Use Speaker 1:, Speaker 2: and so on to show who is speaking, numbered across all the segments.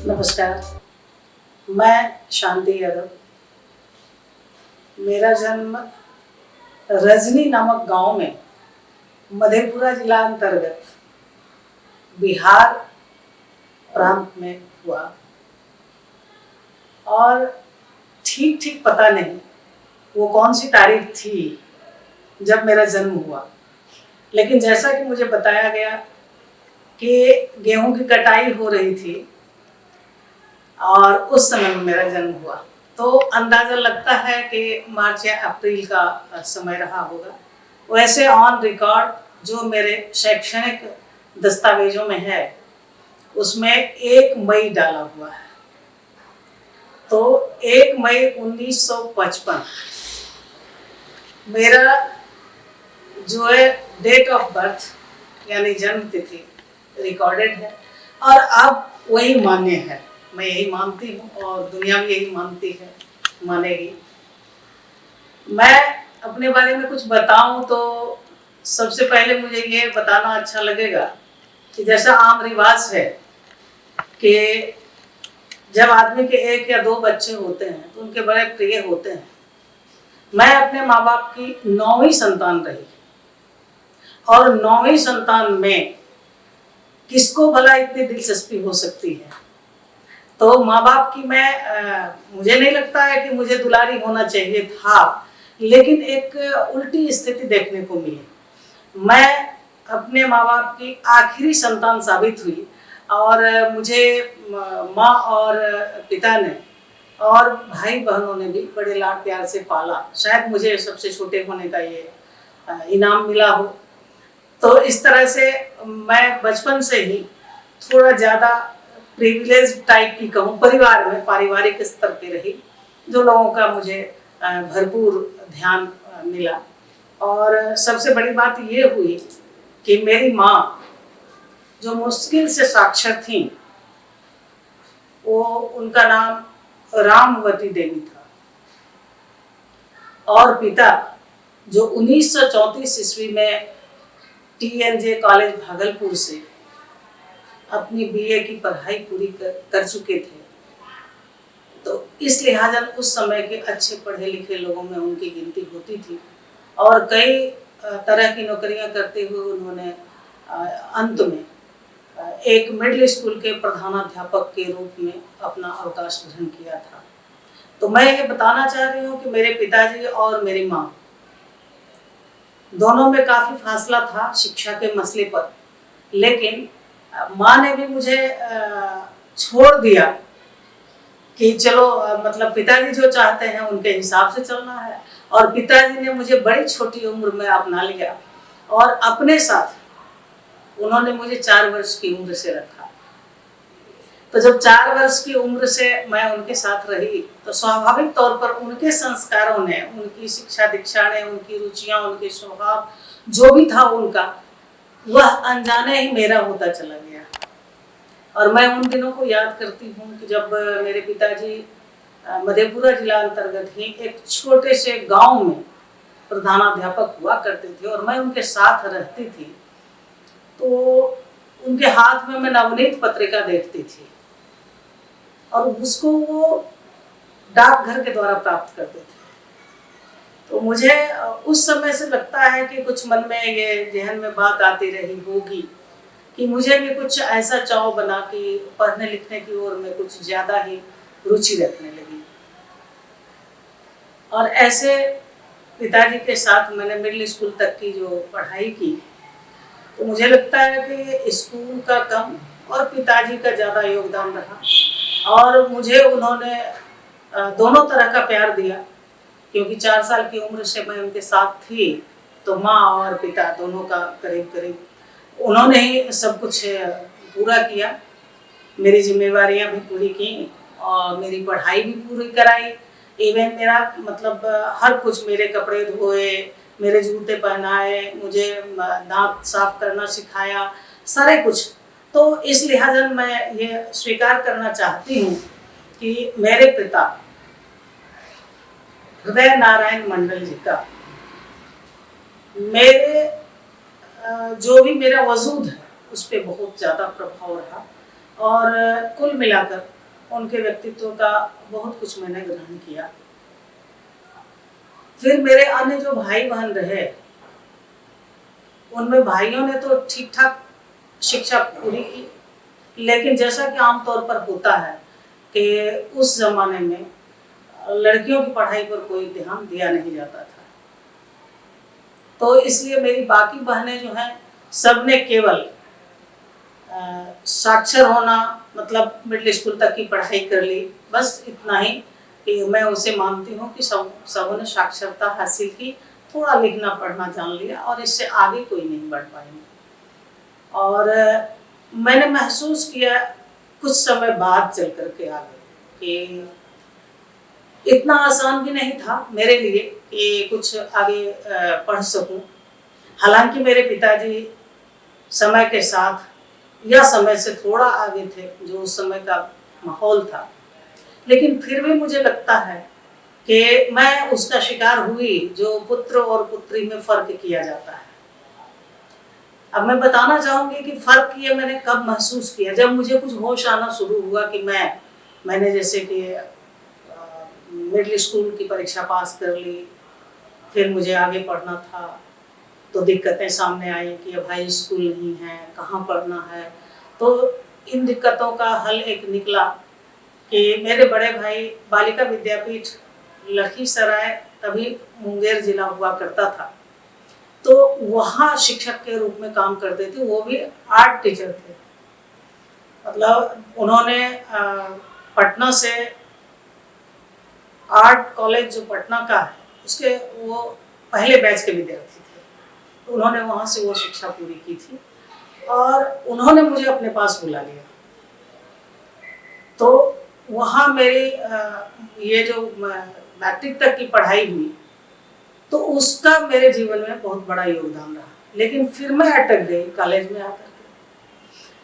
Speaker 1: नमस्कार, मैं शांति यादव। मेरा जन्म रजनी नामक गांव में मधेपुरा जिला अंतर्गत बिहार प्रांत में हुआ और ठीक पता नहीं वो कौन सी तारीख थी जब मेरा जन्म हुआ, लेकिन जैसा कि मुझे बताया गया कि गेहूं की कटाई हो रही थी और उस समय में मेरा जन्म हुआ, तो अंदाज़ा लगता है कि मार्च या अप्रैल का समय रहा होगा। वैसे ऑन रिकॉर्ड जो मेरे शैक्षणिक दस्तावेजों में है उसमें 1 मई डाला हुआ है, तो 1 मई 1955 मेरा जो है डेट ऑफ बर्थ यानी जन्म तिथि रिकॉर्डेड है और अब वही मान्य है। मैं यही मानती हूँ और दुनिया भी यही मानती है, मानेगी। मैं अपने बारे में कुछ बताऊं तो सबसे पहले मुझे ये बताना अच्छा लगेगा कि जैसा आम रिवाज है कि जब आदमी के 1 या 2 बच्चे होते हैं तो उनके बड़े प्रिय होते हैं। मैं अपने माँ बाप की 9वीं संतान रही और 9वीं संतान में किसको भला इतनी दिलचस्पी हो सकती है, तो माँ बाप की मुझे नहीं लगता है कि मुझे दुलारी होना चाहिए था, लेकिन एक उल्टी स्थिति देखने को मिली। मैं अपने माँ बाप की आखिरी संतान साबित हुई और मुझे माँ और पिता ने और भाई बहनों ने भी बड़े लाड प्यार से पाला। शायद मुझे सबसे छोटे होने का ये इनाम मिला हो। तो इस तरह से मैं बचपन से ही थोड़ा ज़्यादा प्रिविलेज टाइप की कहूँ, परिवार में पारिवारिक स्तर पे रही, जो लोगों का मुझे भरपूर ध्यान मिला। और सबसे बड़ी बात ये हुई कि मेरी माँ जो मुश्किल से साक्षर थी, वो उनका नाम रामवती देवी था और पिता जो 1934 ईस्वी में TNJ कॉलेज भागलपुर से अपनी BA की पढ़ाई पूरी कर चुके थे, तो इस लिहाजा उस समय के अच्छे पढ़े लिखे लोगों में उनकी गिनती होती थी और कई तरह की नौकरियां करते हुए उन्होंने अंत में एक मिडिल स्कूल के प्रधानाध्यापक के रूप में अपना अवकाश ग्रहण किया था। तो मैं ये बताना चाह रही हूँ कि मेरे पिताजी और मेरी माँ दोनों में काफ़ी फासला था शिक्षा के मसले पर, लेकिन माँ ने भी मुझे छोड़ दिया कि चलो मतलब पिताजी जो चाहते हैं उनके हिसाब से चलना है, और पिताजी ने मुझे बड़ी छोटी उम्र में अपना लिया और अपने साथ उन्होंने मुझे 4 वर्ष की उम्र से रखा। तो जब 4 वर्ष की उम्र से मैं उनके साथ रही तो स्वाभाविक तौर पर उनके संस्कारों ने, उनकी शिक्षा दीक्षा ने, उनकी रुचियां, उनके स्वभाव जो भी था उनका, वह अनजाने ही मेरा होता चला गया। और मैं उन दिनों को याद करती हूँ कि जब मेरे पिताजी मधेपुरा जिला अंतर्गत ही एक छोटे से गांव में प्रधानाध्यापक हुआ करते थे और मैं उनके साथ रहती थी, तो उनके हाथ में मैं नवनीत पत्रिका देखती थी और उसको वो डाकघर के द्वारा प्राप्त करते थे। तो मुझे उस समय से लगता है कि कुछ मन में ये जहन में बात आती रही होगी कि मुझे भी कुछ ऐसा चाव बना कि पढ़ने लिखने की ओर में कुछ ज़्यादा ही रुचि रखने लगी। और ऐसे पिताजी के साथ मैंने मिडिल स्कूल तक की जो पढ़ाई की, तो मुझे लगता है कि स्कूल का कम और पिताजी का ज़्यादा योगदान रहा और मुझे उन्होंने दोनों तरह का प्यार दिया, क्योंकि 4 साल की उम्र से मैं उनके साथ थी, तो माँ और पिता दोनों का करीब करीब उन्होंने ही सब कुछ पूरा किया। मेरी जिम्मेवारियाँ भी पूरी की और मेरी पढ़ाई भी पूरी कराई। इवन मेरा मतलब हर कुछ, मेरे कपड़े धोए, मेरे जूते पहनाए, मुझे दांत साफ करना सिखाया, सारे कुछ। तो इस लिहाजा मैं ये स्वीकार करना चाहती हूँ कि मेरे पिता हृदय नारायण मंडल जी का मेरे जो भी मेरा वजूद है उस पर बहुत ज़्यादा प्रभाव रहा, और कुल मिलाकर उनके व्यक्तित्व का बहुत कुछ मैंने ग्रहण किया। फिर मेरे अन्य जो भाई बहन रहे, उनमें भाइयों ने तो ठीक ठाक शिक्षा पूरी की, लेकिन जैसा कि आमतौर पर होता है कि उस जमाने में लड़कियों की पढ़ाई पर कोई ध्यान दिया नहीं जाता था, तो इसलिए मेरी बाकी बहनें जो हैं सबने केवल साक्षर होना, मतलब मिडिल स्कूल तक की पढ़ाई कर ली, बस इतना ही कि मैं उसे मानती हूँ कि सबों ने साक्षरता हासिल की, थोड़ा लिखना पढ़ना जान लिया, और इससे आगे कोई नहीं बढ़ पाएंगे। और मैंने महसूस किया कुछ समय बाद चल कर के आगे कि इतना आसान भी नहीं था मेरे लिए कि कुछ आगे पढ़ सकूं। हालांकि मेरे पिताजी समय के साथ या समय से थोड़ा आगे थे, जो उस समय का माहौल था, लेकिन फिर भी मुझे लगता है कि मैं उसका शिकार हुई जो पुत्र और पुत्री में फर्क किया जाता है। अब मैं बताना चाहूंगी कि फर्क ये मैंने कब महसूस किया, जब मुझे कुछ होश आना शुरू हुआ कि मैंने जैसे कि मिडिल स्कूल की परीक्षा पास कर ली, फिर मुझे आगे पढ़ना था, तो दिक्कतें सामने आई कि अब हाई स्कूल नहीं है, कहाँ पढ़ना है। तो इन दिक्कतों का हल एक निकला कि मेरे बड़े भाई बालिका विद्यापीठ लखीसराय, तभी मुंगेर जिला हुआ करता था, तो वहाँ शिक्षक के रूप में काम करते थे, वो भी आर्ट टीचर थे। मतलब उन्होंने पटना से आर्ट कॉलेज जो पटना का है उसके वो पहले बैच के विद्यार्थी थे, तो उन्होंने वहाँ से वो शिक्षा पूरी की थी और उन्होंने मुझे अपने पास बुला लिया। तो वहाँ मेरी ये जो मैट्रिक तक की पढ़ाई हुई, तो उसका मेरे जीवन में बहुत बड़ा योगदान रहा। लेकिन फिर मैं अटक गई कॉलेज में आकर के।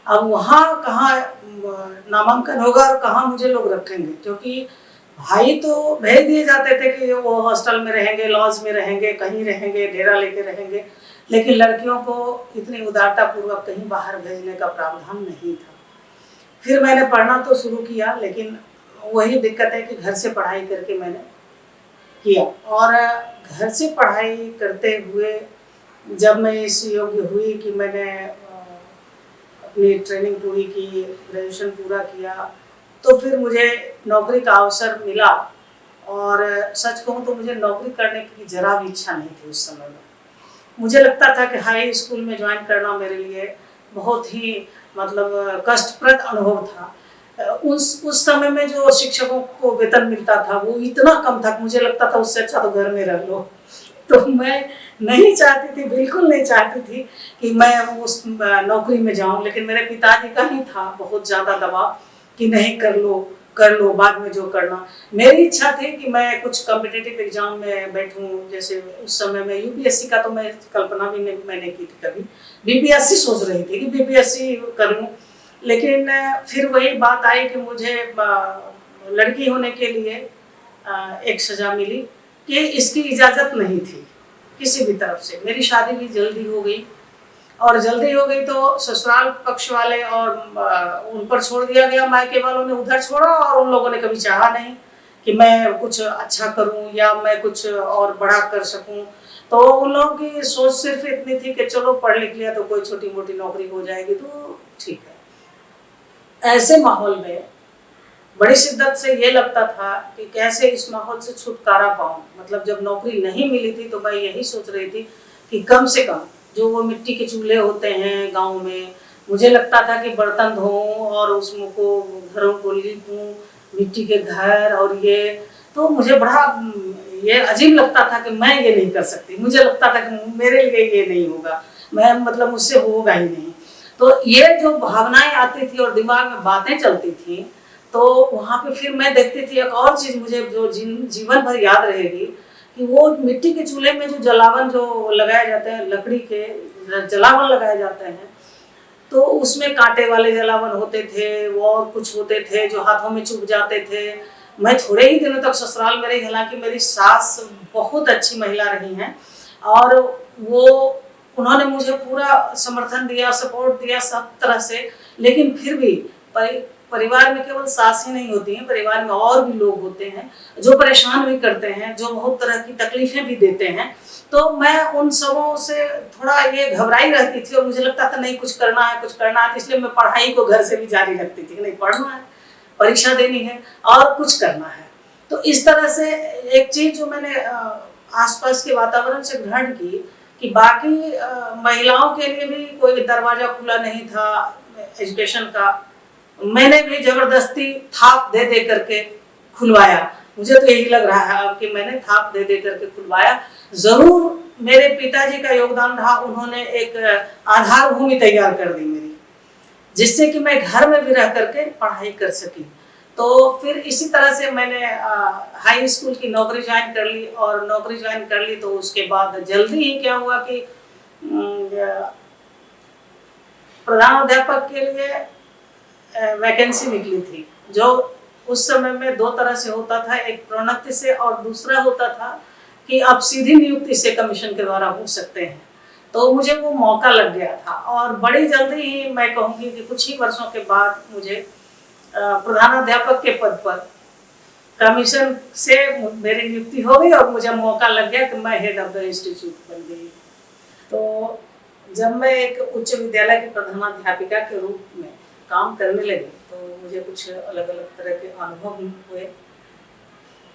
Speaker 1: अब वहाँ कहाँ नामांकन होगा और कहाँ मुझे लोग रखेंगे, क्योंकि भाई तो भेज दिए जाते थे कि वो हॉस्टल में रहेंगे, लॉज में रहेंगे, कहीं रहेंगे, डेरा लेके रहेंगे, लेकिन लड़कियों को इतनी उदारता पूर्वक कहीं बाहर भेजने का प्रावधान नहीं था। फिर मैंने पढ़ना तो शुरू किया, लेकिन वही दिक्कत है कि घर से पढ़ाई करके मैंने किया, और घर से पढ़ाई करते हुए जब मैं इस योग्य हुई कि मैंने अपनी ट्रेनिंग पूरी की, ग्रेजुएशन पूरा किया, तो फिर मुझे नौकरी का अवसर मिला। और सच कहूँ तो मुझे नौकरी करने की जरा भी इच्छा नहीं थी उस समय में। मुझे लगता था कि हाई स्कूल में ज्वाइन करना मेरे लिए बहुत ही मतलब कष्टप्रद अनुभव था। उस समय में जो शिक्षकों को वेतन मिलता था वो इतना कम था, मुझे लगता था उससे अच्छा तो घर में रह लो। तो मैं नहीं चाहती थी, बिल्कुल नहीं चाहती थी कि मैं उस नौकरी में जाऊं, लेकिन मेरे पिताजी का ही था बहुत ज़्यादा दबाव कि नहीं कर लो बाद में जो करना। मेरी इच्छा थी कि मैं कुछ कॉम्पिटिटिव एग्जाम में बैठूं, जैसे उस समय में यूपीएससी का तो मैं कल्पना भी मैंने की थी कभी, बीपीएससी सोच रही थी कि बीपीएससी करूं। लेकिन फिर वही बात आई कि मुझे लड़की होने के लिए एक सज़ा मिली कि इसकी इजाज़त नहीं थी किसी भी तरफ से। मेरी शादी भी जल्दी हो गई, और जल्दी हो गई तो ससुराल पक्ष वाले और उन पर छोड़ दिया गया, मायके वालों ने उधर छोड़ा, और उन लोगों ने कभी चाहा नहीं कि मैं कुछ अच्छा करूं या मैं कुछ और बड़ा कर सकूं। तो उन लोगों की सोच सिर्फ इतनी थी कि चलो पढ़ लिख लिया तो कोई छोटी मोटी नौकरी हो जाएगी तो ठीक है। ऐसे माहौल में बड़ी शिद्दत से ये लगता था कि कैसे इस माहौल से छुटकारा पाऊं। मतलब जब नौकरी नहीं मिली थी तो मैं यही सोच रही थी कि कम से कम जो वो मिट्टी के चूल्हे होते हैं गांव में, मुझे लगता था कि बर्तन धोऊं और उसको घरों को लीपूं, मिट्टी के घर, और ये तो मुझे बड़ा ये अजीब लगता था कि मैं ये नहीं कर सकती। मुझे लगता था कि मेरे लिए ये नहीं होगा, मैं मतलब मुझसे होगा ही नहीं। तो ये जो भावनाएं आती थी और दिमाग में बातें चलती थी, तो वहाँ पे फिर मैं देखती थी एक और चीज़ मुझे जो जीवन भर याद रहेगी कि वो मिट्टी के चूल्हे में जो जलावन जो लगाए जाते हैं, लकड़ी के जलावन लगाए जाते हैं, तो उसमें कांटे वाले जलावन होते थे, वो और कुछ होते थे जो हाथों में चुभ जाते थे। मैं थोड़े ही दिनों तक ससुराल में रही, हालांकि मेरी सास बहुत अच्छी महिला रही हैं, और वो उन्होंने मुझे पूरा समर्थन दिया, सपोर्ट दिया सब तरह से। लेकिन फिर भी परिवार में केवल सास ही नहीं होती हैं, परिवार में और भी लोग होते हैं जो परेशान भी करते हैं, जो बहुत तरह की तकलीफें भी देते हैं। तो मैं उन सबों से थोड़ा ये घबराई रहती थी और मुझे लगता था नहीं कुछ करना है, कुछ करना है। इसलिए मैं पढ़ाई को घर से भी जारी रखती थी, नहीं पढ़ना है, परीक्षा देनी है और कुछ करना है। तो इस तरह से एक चीज जो मैंने आसपास के वातावरण से ग्रहण की कि बाकी महिलाओं के लिए भी कोई दरवाजा खुला नहीं था एजुकेशन का, मैंने भी जबरदस्ती थाप दे दे करके खुलवाया। मुझे तो यही लग रहा है कि मैंने थाप दे दे करके खुलवाया। जरूर मेरे पिताजी का योगदान रहा, उन्होंने एक आधार भूमि तैयार कर दी मेरी, जिससे कि मैं घर में भी रह करके पढ़ाई कर सकी। तो फिर इसी तरह से मैंने हाई स्कूल की नौकरी ज्वाइन कर ली, और नौकरी ज्वाइन कर ली तो उसके बाद जल्दी ही क्या हुआ कि प्रधानाध्यापक के लिए वैकेंसी निकली थी, जो उस समय में दो तरह से होता था, एक प्रोन्नति से और दूसरा होता था कि आप सीधी नियुक्ति से कमीशन के द्वारा हो सकते हैं। तो मुझे वो मौका लग गया था और बड़ी जल्दी ही मैं कहूँगी कि कुछ ही वर्षों के बाद मुझे प्रधानाध्यापक के पद पर कमीशन से मेरी नियुक्ति हो गई और मुझे मौका लग गया कि मैं हेड ऑफ द इंस्टीट्यूट बन गई। तो जब मैं एक उच्च विद्यालय की प्रधानाध्यापिका के रूप में काम करने लगी तो मुझे कुछ अलग अलग तरह के अनुभव हुए।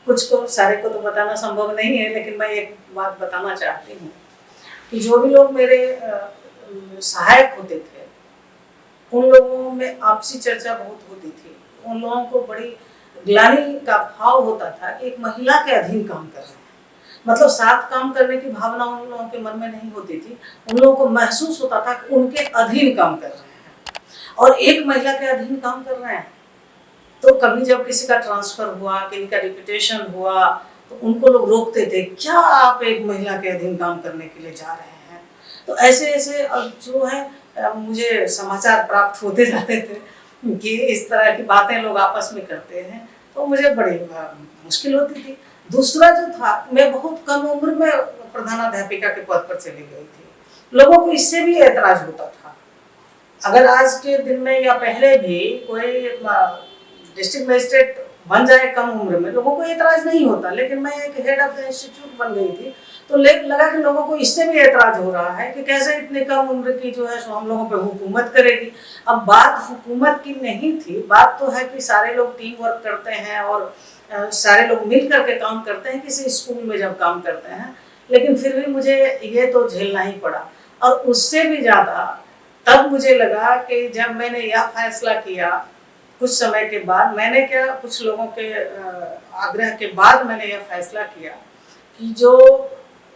Speaker 1: कुछ को सारे को तो बताना संभव नहीं है, लेकिन मैं एक बात बताना चाहती हूँ कि जो भी लोग मेरे सहायक होते थे उन लोगों में आपसी चर्चा बहुत होती थी। उन लोगों को बड़ी ग्लानि का भाव होता था कि एक महिला के अधीन काम कर रहे हैं, मतलब साथ काम करने की भावना उन लोगों के मन में नहीं होती थी। उन लोगों को महसूस होता था कि उनके अधीन काम कर रहे हैं और एक महिला के अधीन काम कर रहे हैं। तो कभी जब किसी का ट्रांसफर हुआ, किसी का डिप्यूटेशन हुआ, तो उनको लोग रोकते थे, क्या आप एक महिला के अधीन काम करने के लिए जा रहे हैं। तो ऐसे ऐसे जो है मुझे समाचार प्राप्त होते जाते थे कि इस तरह की बातें लोग आपस में करते हैं, तो मुझे बड़ी मुश्किल होती थी। दूसरा जो था, मैं बहुत कम उम्र में प्रधानाध्यापिका के पद पर चली गई थी। लोगों को इससे भी ऐतराज होता था। अगर आज के दिन में या पहले भी कोई डिस्ट्रिक्ट मजिस्ट्रेट बन जाए कम उम्र में, लोगों को ऐतराज नहीं होता, लेकिन मैं एक हेड ऑफ द इंस्टीट्यूट बन गई थी तो लगा कि लोगों को इससे भी ऐतराज हो रहा है कि कैसे इतने कम उम्र की जो है सो हम लोगों पे हुकूमत करेगी। अब बात हुकूमत की नहीं थी, बात तो है कि सारे लोग टीम वर्क करते हैं और सारे लोग मिल करके काम करते हैं किसी स्कूल में जब काम करते हैं। लेकिन फिर भी मुझे ये तो झेलना ही पड़ा। और उससे भी ज़्यादा तब मुझे लगा कि जब मैंने यह फैसला किया, कुछ समय के बाद मैंने कुछ लोगों के आग्रह के बाद मैंने यह फैसला किया कि जो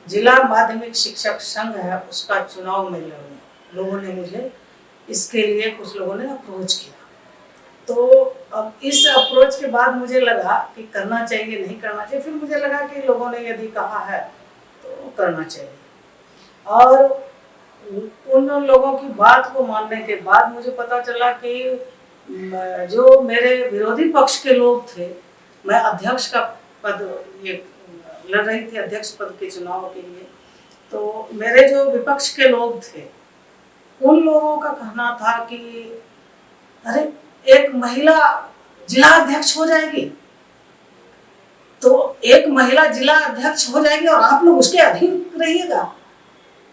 Speaker 1: जिला माध्यमिक शिक्षक संघ है उसका चुनाव मैं लड़ूंगा। लोगों ने मुझे इसके लिए, कुछ लोगों ने अप्रोच किया। तो अब इस अप्रोच के बाद मुझे लगा कि करना चाहिए, नहीं करना चाहिए। फिर मुझे लगा कि लोगों ने यदि कहा है तो करना चाहिए। और उन लोगों की बात को मानने के बाद मुझे पता चला कि जो मेरे विरोधी पक्ष के लोग थे, मैं अध्यक्ष का पद ये लड़ रही थी, अध्यक्ष पद के चुनाव के लिए। तो मेरे जो विपक्ष के लोग थे उन लोगों का कहना था कि अरे एक महिला जिला अध्यक्ष हो जाएगी, तो एक महिला जिला अध्यक्ष हो जाएगी और आप लोग उसके अधीन रहिएगा।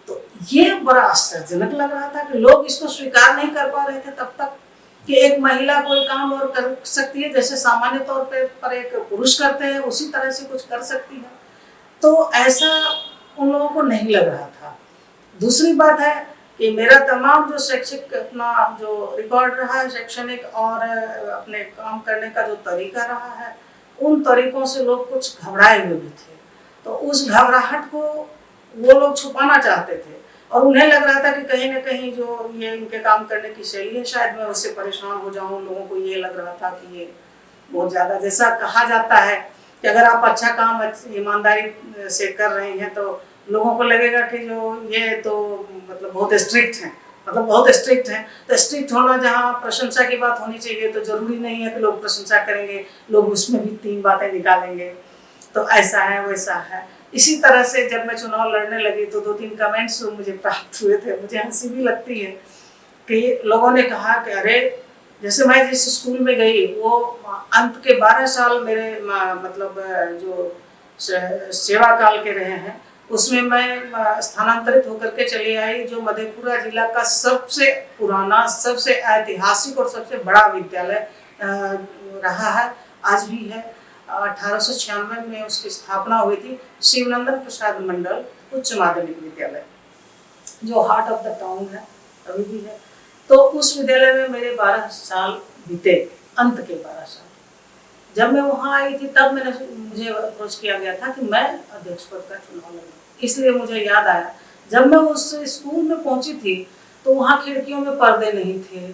Speaker 1: तो ये बड़ा आश्चर्यजनक लग रहा था कि लोग इसको स्वीकार नहीं कर पा रहे थे तब तक कि एक महिला कोई काम और कर सकती है, जैसे सामान्य तौर पर एक पुरुष करते हैं उसी तरह से कुछ कर सकती है। तो ऐसा उन लोगों को नहीं लग रहा था। दूसरी बात है कि मेरा तमाम जो शैक्षिक अपना जो रिकॉर्ड रहा है शैक्षणिक और अपने काम करने का जो तरीका रहा है, उन तरीकों से लोग कुछ घबराए हुए भी थे। तो उस घबराहट को वो लोग छुपाना चाहते थे और उन्हें लग रहा था कि कहीं ना कहीं जो ये इनके काम करने की शैली है, शायद मैं उससे परेशान हो जाऊं। लोगों को ये लग रहा था कि ये बहुत ज़्यादा, जैसा कहा जाता है कि अगर आप अच्छा काम ईमानदारी से कर रहे हैं तो लोगों को लगेगा कि जो ये तो मतलब बहुत स्ट्रिक्ट हैं, मतलब बहुत स्ट्रिक्ट हैं। तो स्ट्रिक्ट होना जहाँ प्रशंसा की बात होनी चाहिए, तो ज़रूरी नहीं है कि लोग प्रशंसा करेंगे, लोग उसमें भी 3 बातें निकालेंगे। तो ऐसा है वैसा है। इसी तरह से जब मैं चुनाव लड़ने लगी तो 2-3 कमेंट्स मुझे प्राप्त हुए थे, मुझे हंसी भी लगती है कि लोगों ने कहा कि अरे, जैसे मैं जिस स्कूल में गई वो अंत के 12 साल मेरे मतलब जो सेवा काल के रहे हैं, उसमें मैं स्थानांतरित होकर के चली आई, जो मधेपुरा जिला का सबसे पुराना, सबसे ऐतिहासिक और सबसे बड़ा विद्यालय रहा है, आज भी है। 1896 में उसकी स्थापना हुई थी, शिवनंदन प्रसाद मंडल उच्च माध्यमिक विद्यालय, जो हार्ट ऑफ द टाउन है, अभी भी है। तो उस विद्यालय में मेरे 12 साल बीते, अंत के 12 साल। जब मैं वहाँ आई थी तब मुझे अप्रोच किया गया था कि मैं अध्यक्ष पद का चुनाव लड़ूँ। इसलिए मुझे याद आया, जब मैं उस स्कूल में पहुँची थी तो वहाँ खिड़कियों में पर्दे नहीं थे,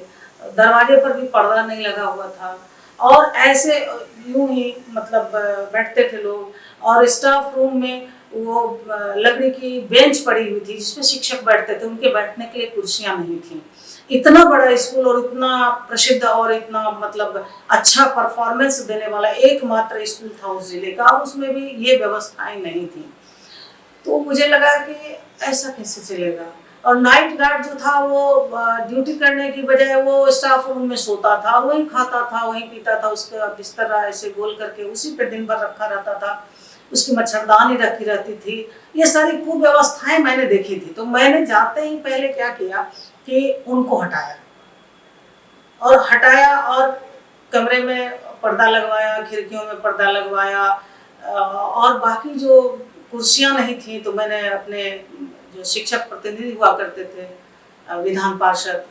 Speaker 1: दरवाजे पर भी पर्दा नहीं लगा हुआ था, और ऐसे यूं ही मतलब बैठते थे लोग, और स्टाफ रूम में वो लकड़ी की बेंच पड़ी हुई थी जिसमें शिक्षक बैठते थे, उनके बैठने के लिए कुर्सियां नहीं थी। इतना बड़ा स्कूल और इतना प्रसिद्ध और इतना मतलब अच्छा परफॉर्मेंस देने वाला एकमात्र स्कूल था उस जिले का, और उसमें भी ये व्यवस्थाएं नहीं थी। तो मुझे लगा कि ऐसा कैसे चलेगा। और नाइट गार्ड जो था वो ड्यूटी करने की बजाय वो स्टाफ रूम में सोता था, वहीं खाता था, वहीं पीता था, उसका बिस्तर ऐसे गोल करके उसी पे दिन भर रखा रहता था, उसकी मच्छरदानी रखी रहती थी। ये सारी कुव्यवस्थाएं मैंने देखी थी। तो मैंने जाते ही पहले क्या किया कि उनको हटाया, और कमरे में पर्दा लगवाया, खिड़कियों में पर्दा लगवाया, और बाकी जो कुर्सियां नहीं थी तो मैंने अपने जो शिक्षक प्रतिनिधि हुआ करते थे विधान पार्षद,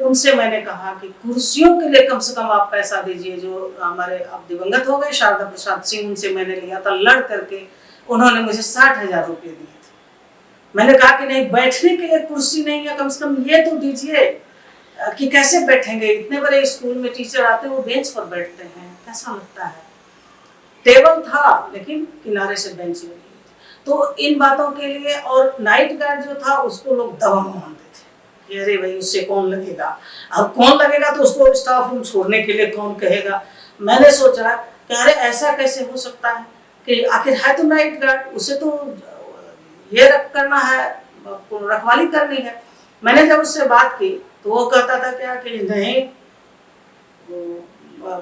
Speaker 1: उनसे मैंने कहा कि कुर्सियों के लिए कम से कम आप पैसा दीजिए। जो हमारे अब दिवंगत हो गए शारदा प्रसाद सिंह, उनसे मैंने लिया था लड़ करके, उन्होंने मुझे 60,000 रुपये दिए थे। मैंने कहा कि नहीं, बैठने के लिए कुर्सी नहीं है, कम से कम ये तो दीजिए कि कैसे बैठेंगे, इतने बड़े स्कूल में टीचर आते हैं वो बेंच पर बैठते हैं, कैसा लगता है। टेबल था लेकिन किनारे से बेंच लगी। तो इन बातों के लिए, और नाइट गार्ड जो था उसको लोग दबंग मानते थे कि अरे भाई उससे कौन लगेगा, अब कौन लगेगा तो उसको स्टाफ रूम छोड़ने के लिए कौन कहेगा। मैंने सोचा कि अरे ऐसा कैसे हो सकता है कि आखिर है तो नाइट गार्ड, उसे तो ये करना है, रखवाली करनी है। मैंने जब उससे बात की तो वो कहता था क्या कि नहीं,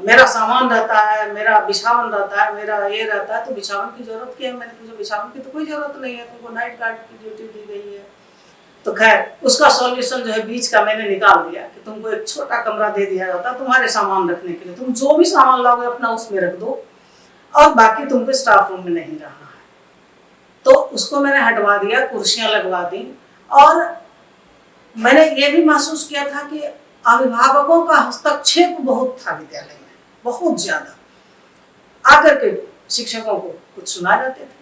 Speaker 1: मेरा सामान रहता है, मेरा बिछावन रहता है, मेरा ये रहता है, तो बिछावन की जरूरत क्या है। मैंने पूछा बिछावन की तो कोई जरूरत नहीं है, तुमको नाइट गार्ड की ड्यूटी दी गई है। तो खैर उसका सॉल्यूशन जो है बीच का मैंने निकाल दिया कि तुमको एक छोटा कमरा दे दिया जाता तुम्हारे सामान रखने के लिए, तुम जो भी सामान लाओगे अपना उसमें रख दो, और बाकी तुमको स्टाफ रूम में नहीं रहना है। तो उसको मैंने हटवा दिया, कुर्सियां लगवा दी। और मैंने ये भी महसूस किया था कि अभिभावकों का हस्तक्षेप बहुत था विद्यालय में, बहुत ज्यादा आकर के शिक्षकों को कुछ सुना जाते थे।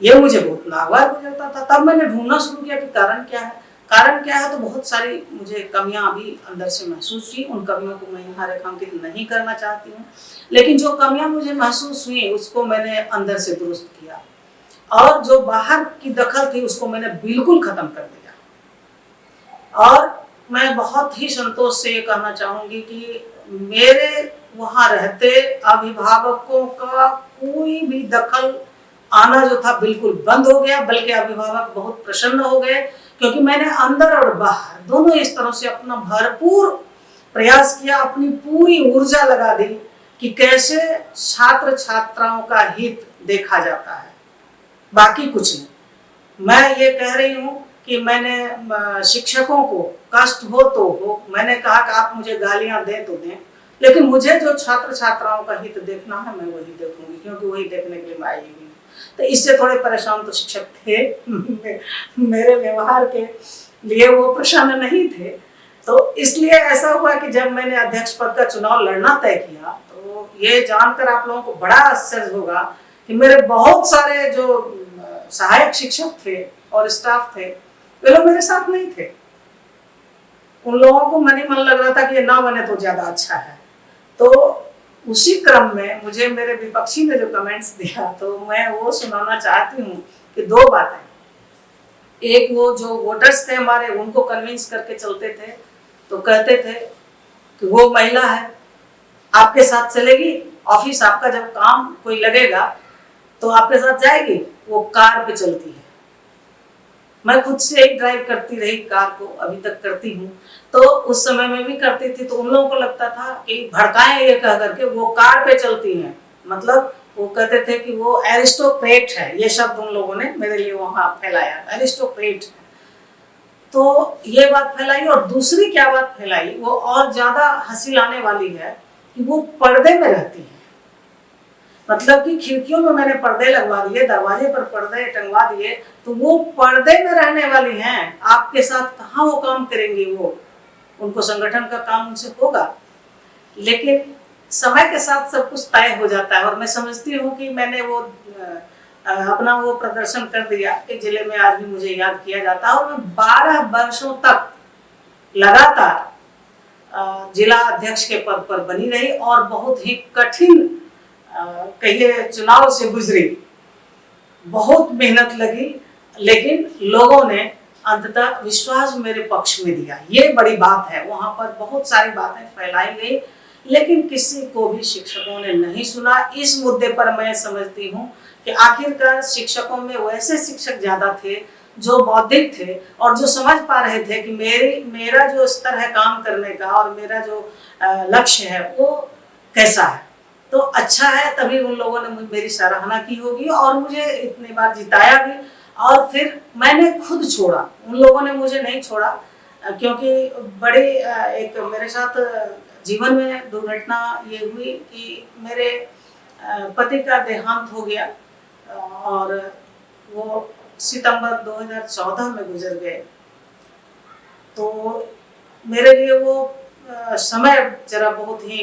Speaker 1: ये मुझे बहुत नागवार हो जाता था। तब मैंने ढूंढना शुरू किया कि कारण क्या है। कारण क्या है, तो बहुत सारी मुझे कमियां अभी अंदर से महसूस हुई। उन कमियों को मैं यहाँ रेखांकित नहीं करना चाहती हूँ, लेकिन जो कमियां मुझे महसूस हुई उसको मैंने अंदर से दुरुस्त किया, और जो बाहर की दखल थी उसको मैंने बिल्कुल खत्म कर दिया। और मैं बहुत ही संतोष से ये कहना चाहूंगी कि मेरे वहाँ रहते अभिभावकों का कोई भी दखल आना जो था बिल्कुल बंद हो गया, बल्कि अभिभावक बहुत प्रसन्न हो गए, क्योंकि मैंने अंदर और बाहर दोनों स्तरों से अपना भरपूर प्रयास किया, अपनी पूरी ऊर्जा लगा दी कि कैसे छात्र छात्राओं का हित देखा जाता है, बाकी कुछ नहीं। मैं ये कह रही हूँ कि मैंने शिक्षकों को कष्ट हो तो हो, मैंने कहा कि आप मुझे गालियां दें तो दें, लेकिन मुझे जो छात्र छात्राओं का हित देखना है मैं वही देखूंगी, क्योंकि वही देखने के लिए मैं आई हुई। तो इससे थोड़े परेशान तो शिक्षक थे, मेरे व्यवहार के लिए वो प्रसन्न नहीं थे। तो इसलिए ऐसा हुआ कि जब मैंने अध्यक्ष पद का चुनाव लड़ना तय किया तो ये जानकर आप लोगों को बड़ा आश्चर्य होगा कि मेरे बहुत सारे जो सहायक शिक्षक थे और स्टाफ थे वे लोग मेरे साथ नहीं थे। उन लोगों को मन ही मन लग रहा था कि ये ना बने तो ज्यादा अच्छा है। तो उसी क्रम में मुझे मेरे विपक्षी ने जो कमेंट्स दिया तो मैं वो सुनाना चाहती हूँ कि दो बातें। एक, वो जो वोटर्स थे हमारे उनको कन्विंस करके चलते थे, तो कहते थे कि वो महिला है आपके साथ चलेगी, ऑफिस आपका जब काम कोई लगेगा तो आपके साथ जाएगी, वो कार पे चलती है। मैं खुद से ही ड्राइव करती रही कार को, अभी तक करती हूँ। तो उस समय में भी करती थी, तो उन लोगों को लगता था कि भड़काएं ये कह करके वो कार पे चलती हैं, मतलब वो कहते थे कि वो एरिस्टोक्रेट है। ये शब्द उन लोगों ने मेरे लिए वहां फैलाया, एरिस्टोक्रेट। तो ये बात फैलाई, और दूसरी क्या बात फैलाई वो और ज्यादा हंसी लाने वाली है कि वो पर्दे में रहती है। मतलब कि खिड़कियों में मैंने पर्दे लगवा दिए, दरवाजे पर पर्दे टंगवा दिए, तो वो पर्दे में रहने वाली हैं। आपके साथ कहाँ वो काम करेंगी, वो उनको संगठन का काम उनसे होगा, लेकिन समय के साथ सब कुछ तय हो जाता है। और मैं समझती हूँ कि मैंने वो अपना वो प्रदर्शन कर दिया कि जिले में आज भी मुझे याद किया जाता है। और मैं 12 वर्षों तक लगातार जिला अध्यक्ष के पद पर बनी रही, और बहुत ही कठिन कहिए चुनाव से गुजरी, बहुत मेहनत लगी, लेकिन लोगों ने अंततः विश्वास मेरे पक्ष में दिया। ये बड़ी बात है। वहां पर बहुत सारी बातें फैलाई गई, लेकिन किसी को भी शिक्षकों ने नहीं सुना। इस मुद्दे पर मैं समझती हूँ कि आखिरकार शिक्षकों में वैसे शिक्षक ज्यादा थे जो बौद्धिक थे और जो समझ पा रहे थे कि मेरा जो स्तर है काम करने का और मेरा जो लक्ष्य है वो कैसा है। तो अच्छा है, तभी उन लोगों ने मेरी सराहना की होगी और मुझे इतनी बार जिताया भी। और फिर मैंने खुद छोड़ा, उन लोगों ने मुझे नहीं छोड़ा, क्योंकि बड़ी एक मेरे साथ जीवन में दुर्घटना ये हुई कि मेरे पति का देहांत हो गया, और वो सितंबर 2014 में गुजर गए। तो मेरे लिए वो समय जरा बहुत ही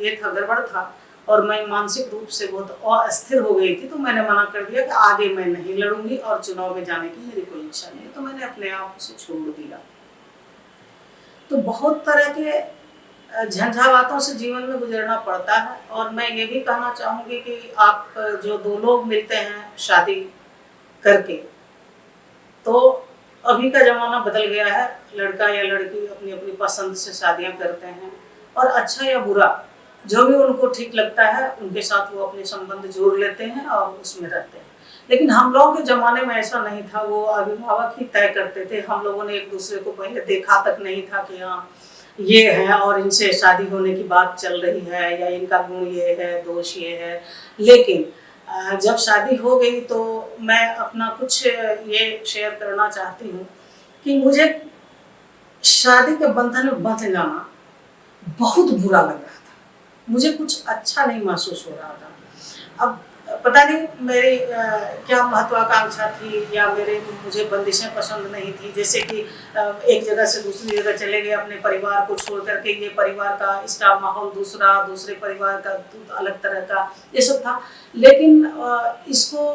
Speaker 1: ये था, गड़बड़ था, और मैं मानसिक रूप से बहुत अस्थिर हो गई थी। तो मैंने मना कर दिया कि आगे मैं नहीं लड़ूंगी और चुनाव में जाने की मेरी कोई इच्छा नहीं है। तो मैंने अपने आप उसे छोड़ दिया। तो बहुत तरह के झंझावातों से जीवन में गुजरना पड़ता है। और मैं ये भी कहना चाहूँगी कि आप जो दो लोग मिलते हैं शादी करके, तो अभी का ज़माना बदल गया है। लड़का या लड़की अपनी अपनी पसंद से शादियाँ करते हैं, और अच्छा या बुरा जो भी उनको ठीक लगता है उनके साथ वो अपने संबंध जोड़ लेते हैं और उसमें रहते हैं। लेकिन हम लोगों के ज़माने में ऐसा नहीं था। वो अभिभावक ही तय करते थे। हम लोगों ने एक दूसरे को पहले देखा तक नहीं था कि हाँ ये है और इनसे शादी होने की बात चल रही है, या इनका गुण ये है, दोष ये है। लेकिन जब शादी हो गई तो मैं अपना कुछ ये शेयर करना चाहती हूँ कि मुझे शादी के बंधन में बंध जाना बहुत बुरा लग रहा था। मुझे कुछ अच्छा नहीं महसूस हो रहा था। अब पता नहीं मेरी क्या महत्वाकांक्षा थी, या मुझे बंदिशें पसंद नहीं थी। जैसे कि एक जगह से दूसरी जगह चले गए अपने परिवार को छोड़ करके, ये परिवार का इसका माहौल दूसरा, दूसरे परिवार का अलग तरह का, ये सब था। लेकिन इसको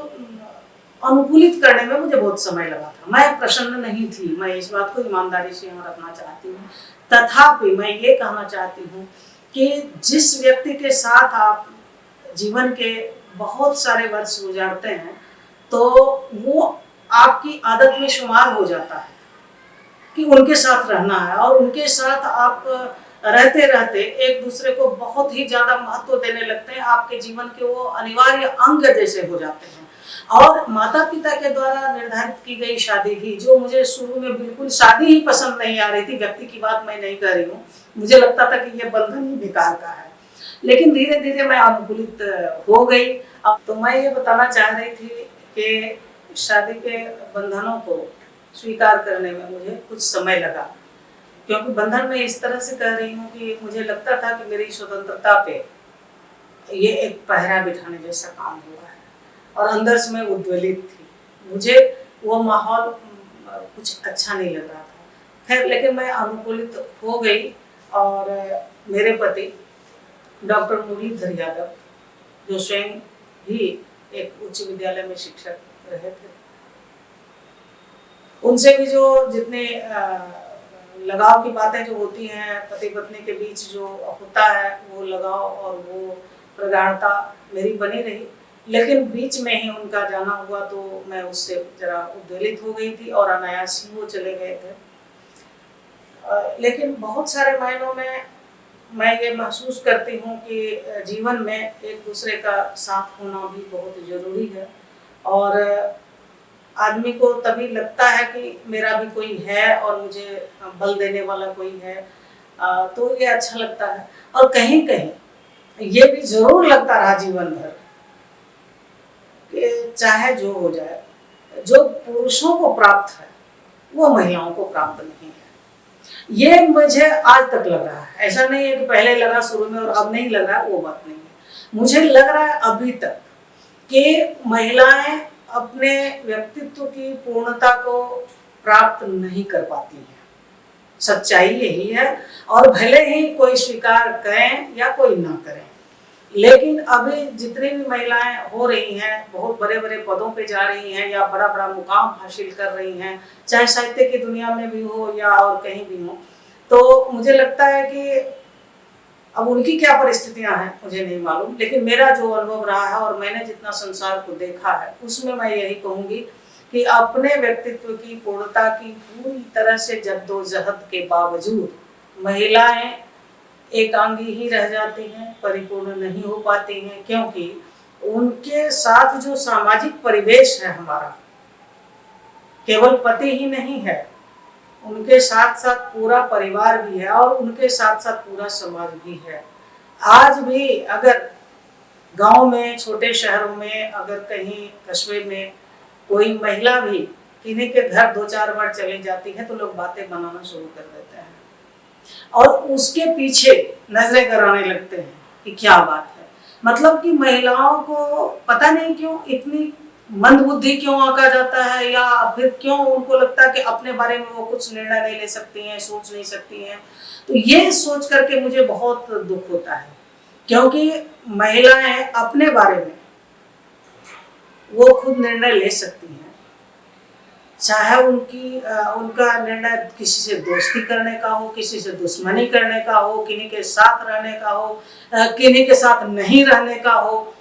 Speaker 1: अनुकूलित करने में मुझे बहुत समय लगा था। मैं प्रसन्न नहीं थी, मैं इस बात को ईमानदारी से यहाँ रखना चाहती हूँ। तथापि मैं ये कहना चाहती हूँ कि जिस व्यक्ति के साथ आप जीवन के बहुत सारे वर्ष गुजारते हैं, तो वो आपकी आदत में शुमार हो जाता है कि उनके साथ रहना है, और उनके साथ आप रहते रहते एक दूसरे को बहुत ही ज़्यादा महत्व देने लगते हैं। आपके जीवन के वो अनिवार्य अंग जैसे हो जाते हैं। और माता पिता के द्वारा निर्धारित की गई शादी भी, जो मुझे शुरू में बिल्कुल शादी ही पसंद नहीं आ रही थी, व्यक्ति की बात मैं नहीं कर रही हूँ, मुझे लगता था कि ये बंधन ही बेकार का है, लेकिन धीरे धीरे मैं अनुकूलित हो गई। अब तो मैं ये बताना चाह रही थी कि शादी के बंधनों को स्वीकार करने में मुझे कुछ समय लगा, क्योंकि बंधन में इस तरह से कह रही हूँ कि मुझे लगता था कि मेरी स्वतंत्रता पे ये एक पहरा बिठाने जैसा काम हुआ है, और अंदर से मैं उद्वेलित थी। मुझे वो माहौल कुछ अच्छा नहीं लग रहा था। खैर, लेकिन मैं अनुकूलित हो गई, और मेरे पति डॉक्टर मुरलीधर यादव, जो स्वयं भी एक उच्च विद्यालय में शिक्षक रहे थे, उनसे भी जो जितने लगाव की बातें जो होती हैं पति पत्नी के बीच जो होता है, वो लगाव और वो प्रगाढ़ता मेरी बनी रही। लेकिन बीच में ही उनका जाना हुआ, तो मैं उससे जरा उद्वेलित हो गई थी और अनायास ही वो चले गए थे। लेकिन बहुत सारे मायनों में मैं ये महसूस करती हूँ कि जीवन में एक दूसरे का साथ होना भी बहुत ज़रूरी है। और आदमी को तभी लगता है कि मेरा भी कोई है और मुझे बल देने वाला कोई है, तो ये अच्छा लगता है। और कहीं कहीं ये भी ज़रूर लगता रहा जीवन भर कि चाहे जो हो जाए, जो पुरुषों को प्राप्त है वो महिलाओं को प्राप्त नहीं है। ये मुझे आज तक लग रहा है, ऐसा नहीं है कि पहले लगा शुरू में और अब नहीं लग रहा, वो बात नहीं है। मुझे लग रहा है अभी तक कि महिलाएं अपने व्यक्तित्व की पूर्णता को प्राप्त नहीं कर पाती हैं। सच्चाई यही है। और भले ही कोई स्वीकार करें या कोई ना करें, लेकिन अभी जितनी भी महिलाएं हो रही हैं, बहुत बड़े बड़े पदों पे जा रही हैं या बड़ा बड़ा मुकाम हासिल कर रही हैं, चाहे साहित्य की दुनिया में भी हो या और कहीं भी हो, तो मुझे लगता है कि अब उनकी क्या परिस्थितियां हैं मुझे नहीं मालूम, लेकिन मेरा जो अनुभव रहा है और मैंने जितना संसार को देखा है, उसमें मैं यही कहूँगी कि अपने व्यक्तित्व की पूर्णता की पूरी तरह से जद्दोजहद के बावजूद महिलाएं एकांगी ही रह जाती हैं, परिपूर्ण नहीं हो पाती हैं, क्योंकि उनके साथ जो सामाजिक परिवेश है हमारा, केवल पति ही नहीं है, उनके साथ साथ पूरा परिवार भी है और उनके साथ साथ पूरा समाज भी है। आज भी अगर गांव में, छोटे शहरों में, अगर कहीं कस्बे में कोई महिला भी किन्हीं के घर 2-4 बार चली जाती है तो लोग बातें बनाना शुरू कर देते हैं और उसके पीछे नजरें कराने लगते हैं कि क्या बात है। मतलब कि महिलाओं को पता नहीं क्यों इतनी मंदबुद्धि क्यों आंका जाता है, या फिर क्यों उनको लगता है कि अपने बारे में वो कुछ निर्णय नहीं ले सकती हैं, सोच नहीं सकती हैं। तो ये सोच करके मुझे बहुत दुख होता है, क्योंकि महिलाएं अपने बारे में वो खुद निर्णय ले सकती हैं, चाहे उनका निर्णय किसी से दोस्ती करने का हो, किसी से दुश्मनी करने का हो, किन्हीं के साथ रहने का हो, किन्हीं के साथ नहीं रहने का हो।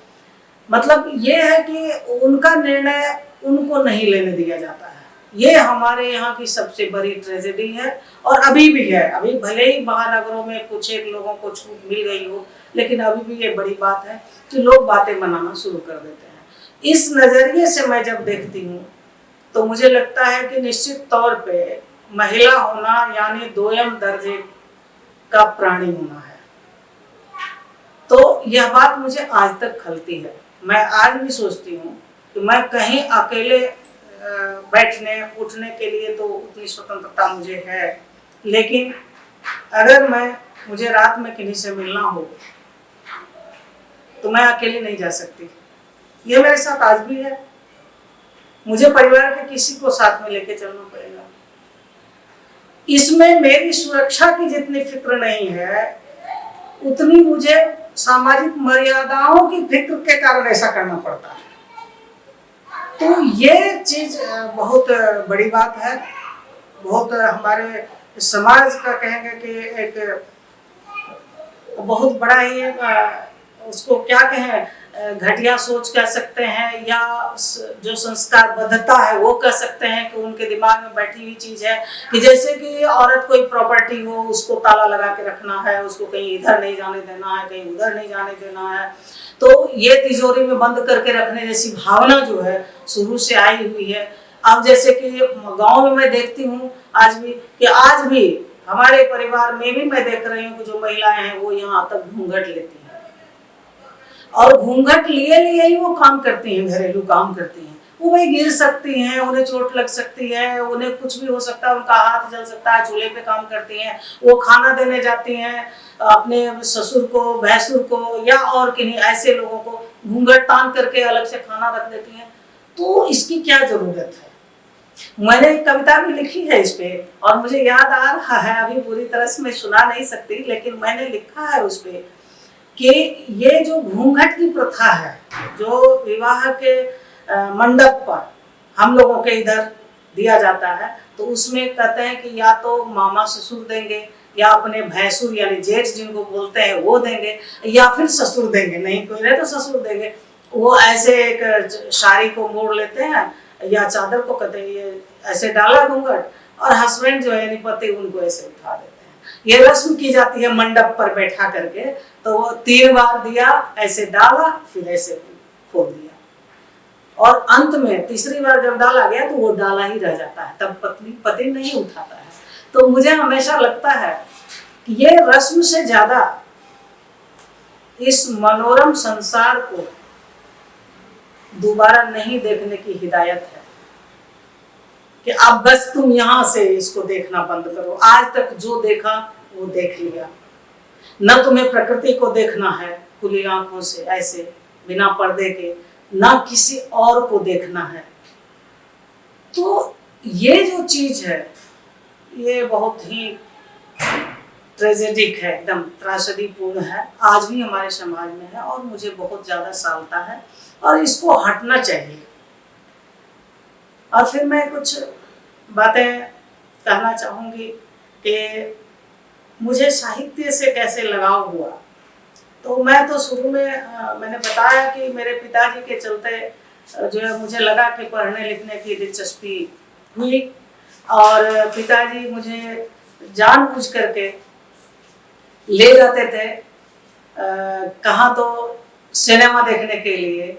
Speaker 1: मतलब ये है कि उनका निर्णय उनको नहीं लेने दिया जाता है। ये हमारे यहाँ की सबसे बड़ी ट्रेजेडी है और अभी भी है। अभी भले ही महानगरों में कुछ एक लोगों को छूट मिल गई हो, लेकिन अभी भी ये बड़ी बात है कि लोग बातें बनाना शुरू कर देते हैं। इस नज़रिए से मैं जब देखती हूँ तो मुझे लगता है कि निश्चित तौर पे महिला होना यानी दोयम दर्जे का प्राणी होना है। तो यह बात मुझे आज तक खलती है। मैं आज भी सोचती हूँ कि मैं कहीं अकेले बैठने उठने के लिए तो उतनी स्वतंत्रता मुझे है, लेकिन अगर मुझे रात में किन्हीं से मिलना हो तो मैं अकेले नहीं जा सकती। ये मेरे साथ आज भी है। मुझे परिवार के किसी को साथ में लेके चलना पड़ेगा। इसमें मेरी सुरक्षा की जितनी फिक्र नहीं है, उतनी मुझे सामाजिक मर्यादाओं की फिक्र के कारण ऐसा करना पड़ता है। तो ये चीज बहुत बड़ी बात है। बहुत हमारे समाज का कहेंगे कि एक बहुत बड़ा ही उसको क्या कहें, घटिया सोच कह सकते हैं, या जो संस्कारबद्धता है वो कह सकते हैं कि उनके दिमाग में बैठी हुई चीज है कि जैसे कि औरत कोई प्रॉपर्टी हो, उसको ताला लगा के रखना है, उसको कहीं इधर नहीं जाने देना है, कहीं उधर नहीं जाने देना है। तो ये तिजोरी में बंद करके रखने जैसी भावना जो है शुरू से आई हुई है। अब जैसे कि गाँव में मैं देखती हूँ आज भी हमारे परिवार में भी मैं देख रही हूँ कि जो महिलाएं हैं वो यहाँ तक घूंघट लेती हैं और घूंघट लिए ही वो काम करती हैं, घरेलू काम करती हैं। वो वही गिर सकती हैं, उन्हें चोट लग सकती है, उन्हें कुछ भी हो सकता है, उनका हाथ जल सकता है, चूल्हे पे काम करती हैं। वो खाना देने जाती हैं अपने ससुर को, भैंसुर को या और किन्हीं ऐसे लोगों को, घूंघट तान करके अलग से खाना रख देती हैं। तो इसकी क्या जरूरत है? मैंने एक कविता भी लिखी है इस पे और मुझे याद आ रहा है, अभी पूरी तरह से मैं सुना नहीं सकती, लेकिन मैंने लिखा है उस पे कि ये जो घूंघट की प्रथा है, जो विवाह के मंडप पर हम लोगों के इधर दिया जाता है, तो उसमें कहते हैं कि या तो मामा ससुर देंगे या अपने भैंसुर यानी जेठ जिनको बोलते हैं वो देंगे, या फिर ससुर देंगे, नहीं कोई रहे तो ससुर देंगे। वो ऐसे एक साड़ी को मोड़ लेते हैं या चादर को कहते हैं, ये ऐसे डाला घूंघट, और हस्बैंड जो है यानी पति उनको ऐसे उठा देते हैं। ये रस्म की जाती है मंडप पर बैठा करके, तो वो 3 बार दिया ऐसे डाला, फिर ऐसे फोड़ दिया, और अंत में तीसरी बार जब डाला गया तो वो डाला ही रह जाता है, तब पति नहीं उठाता है। तो मुझे हमेशा लगता है कि ये रस्म से ज्यादा इस मनोरम संसार को दोबारा नहीं देखने की हिदायत है कि अब बस तुम यहां से इसको देखना बंद करो। आज तक जो देखा वो देख लिया, न तुम्हें प्रकृति को देखना है खुली आंखों से ऐसे बिना पर्दे के, ना किसी और को देखना है। तो ये जो चीज है ये बहुत ही ट्रेजेडिक है, एकदम त्रासदीपूर्ण है, आज भी हमारे समाज में है और मुझे बहुत ज्यादा सालता है और इसको हटना चाहिए। और फिर मैं कुछ बातें कहना चाहूंगी कि मुझे साहित्य से कैसे लगाव हुआ। तो मैं तो शुरू में मैंने बताया कि मेरे पिताजी के चलते जो है मुझे लगा कि पढ़ने लिखने की दिलचस्पी हुई, और पिताजी मुझे जानबूझ करके ले जाते थे कहाँ तो सिनेमा देखने के लिए,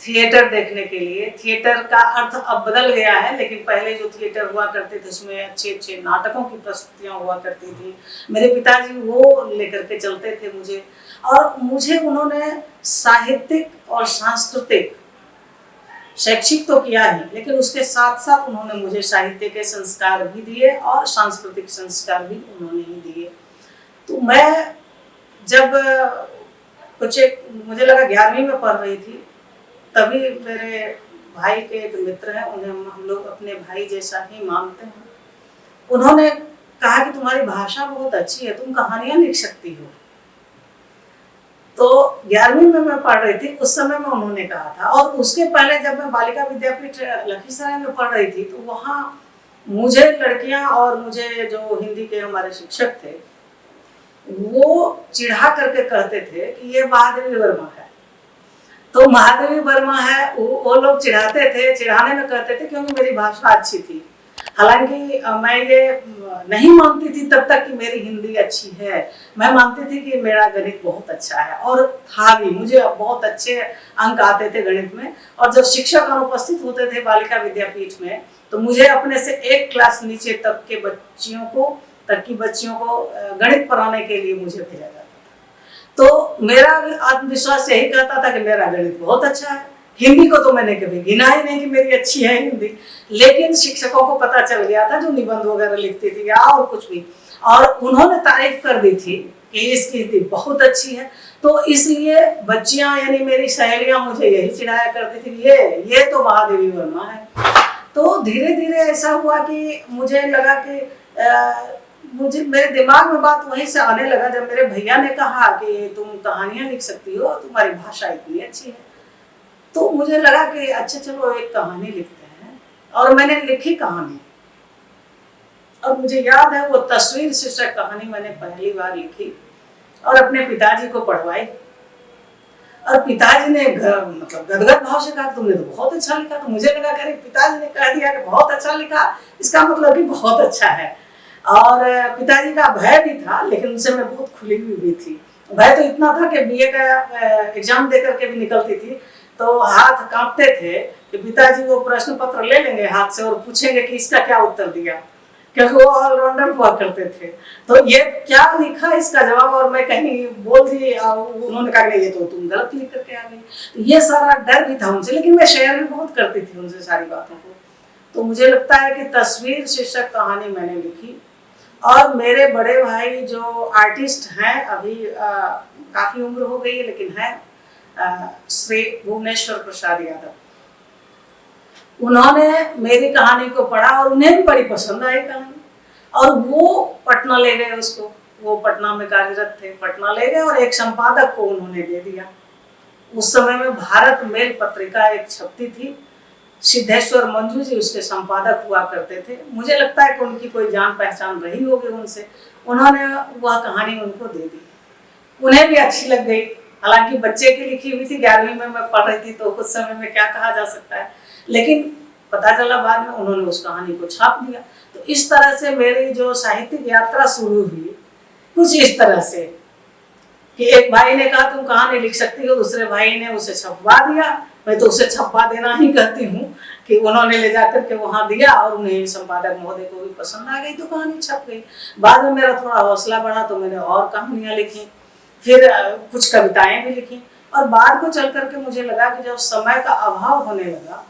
Speaker 1: थिएटर देखने के लिए। थिएटर का अर्थ अब बदल गया है, लेकिन पहले जो थिएटर हुआ करते थे उसमें अच्छे अच्छे नाटकों की प्रस्तुतियाँ हुआ करती थी। मेरे पिताजी वो लेकर के चलते थे मुझे, और मुझे उन्होंने साहित्यिक और सांस्कृतिक, शैक्षिक तो किया ही, लेकिन उसके साथ साथ उन्होंने मुझे साहित्य के संस्कार भी दिए और सांस्कृतिक संस्कार भी उन्होंने ही दिए। तो मैं जब कुछ मुझे लगा 11वीं में पढ़ रही थी, तभी मेरे भाई के एक मित्र हैं, उन्हें हम लोग अपने भाई जैसा ही मानते हैं, उन्होंने कहा कि तुम्हारी भाषा बहुत अच्छी है, तुम कहानियां लिख सकती हो। तो 11वीं में मैं पढ़ रही थी, उस समय में उन्होंने कहा था। और उसके पहले जब मैं बालिका विद्यापीठ लखीसराय में पढ़ रही थी, तो वहाँ मुझे लड़कियां और मुझे जो हिंदी के हमारे शिक्षक थे वो चिढ़ा करके कहते थे कि ये महादेवी वर्मा है। तो महादेवी वर्मा है वो लोग चिढ़ाते थे, चिढ़ाने में कहते थे क्योंकि मेरी भाषा अच्छी थी। हालांकि मैं ये नहीं मानती थी तब तक कि मेरी हिंदी अच्छी है, मैं मानती थी कि मेरा गणित बहुत अच्छा है, और था भी, मुझे बहुत अच्छे अंक आते थे गणित में। और जब शिक्षक अनुपस्थित होते थे बालिका विद्यापीठ में, तो मुझे अपने से एक क्लास नीचे तक की बच्चियों को गणित पढ़ाने के लिए मुझे भेजा जाता था। तो मेरा आत्मविश्वास यही कहता था कि मेरा गणित बहुत अच्छा है। हिंदी को तो मैंने कभी गिना ही नहीं कि मेरी अच्छी है हिंदी, लेकिन शिक्षकों को पता चल गया था, जो निबंध वगैरह लिखती थी या और कुछ भी, और उन्होंने तारीफ कर दी थी कि इसकी हिंदी बहुत अच्छी है। तो इसलिए बच्चियां यानी मेरी सहेलियां मुझे यही चिढ़ाया करती थी, ये तो महादेवी वर्मा है। तो धीरे धीरे ऐसा हुआ कि मुझे लगा कि मुझे मेरे दिमाग में बात वहीं से आने लगा जब मेरे भैया ने कहा कि तुम कहानियां लिख सकती हो, तुम्हारी भाषा इतनी अच्छी है। तो मुझे लगा कि अच्छा चलो एक कहानी लिखते हैं, और मैंने लिखी कहानी। और मुझे याद है वो तस्वीर शीर्षक कहानी मैंने पहली बार लिखी और अपने पिताजी को पढ़वाई, और पिताजी ने मतलब गदगद भाव से कहा तुमने तो बहुत अच्छा लिखा। तो मुझे लगा कि पिताजी ने कह दिया कि बहुत अच्छा लिखा, इसका मतलब कि बहुत अच्छा है। और पिताजी का भय भी था, लेकिन उनसे मैं बहुत खुली हुई भी थी। भय तो इतना था कि बीए का एग्जाम दे करके भी निकलती थी तो हाथ कांपते थे कि पिताजी वो प्रश्न पत्र ले लेंगे हाथ से और पूछेंगे कि इसका क्या उत्तर दिया, क्योंकि वो ऑलराउंडर हुआ करते थे। तो ये क्या लिखा इसका जवाब, और मैं कहीं बोल दी, उन्होंने कहा ये तो तुम गलत लिख करके आ गई। ये सारा डर भी था उनसे, लेकिन मैं शेयर भी बहुत करती थी उनसे सारी बातों को। तो मुझे लगता है कि तस्वीर शीर्षक कहानी मैंने लिखी, और मेरे बड़े भाई जो आर्टिस्ट हैं, अभी काफ़ी उम्र हो गई है लेकिन है, श्री भुवनेश्वर प्रसाद यादव, उन्होंने मेरी कहानी को पढ़ा और उन्हें भी बड़ी पसंद आई कहानी, और वो पटना ले गए उसको। वो पटना में कार्यरत थे, पटना ले गए और एक संपादक को उन्होंने दे दिया। उस समय में भारत मेल पत्रिका एक छपती थी, सिद्धेश्वर मंजू जी उसके संपादक हुआ करते थे। मुझे लगता है कि उनकी कोई जान पहचान रही होगी उनसे, उन्होंने वह कहानी उनको दे दी। उन्हें भी अच्छी लग गई, हालांकि बच्चे की लिखी हुई थी, 11वीं में मैं पढ़ रही थी तो उस समय में क्या कहा जा सकता है। लेकिन पता चला बाद में उन्होंने उस कहानी को छाप दिया। तो इस तरह से मेरी जो साहित्यिक यात्रा शुरू हुई कुछ इस तरह से कि एक भाई ने कहा तुम कहानी लिख सकती हो, दूसरे भाई ने उसे छपवा दिया। मैं तो उसे छपवा देना ही कहती हूँ कि उन्होंने ले जाकर के वहाँ दिया और उन्हें संपादक महोदय को भी पसंद आ गई तो कहानी छप गई। बाद में मेरा थोड़ा हौसला बढ़ा तो मैंने और कहानियाँ लिखी, फिर कुछ कविताएं भी लिखी। और बाद को चल करके मुझे लगा कि जब समय का अभाव होने लगा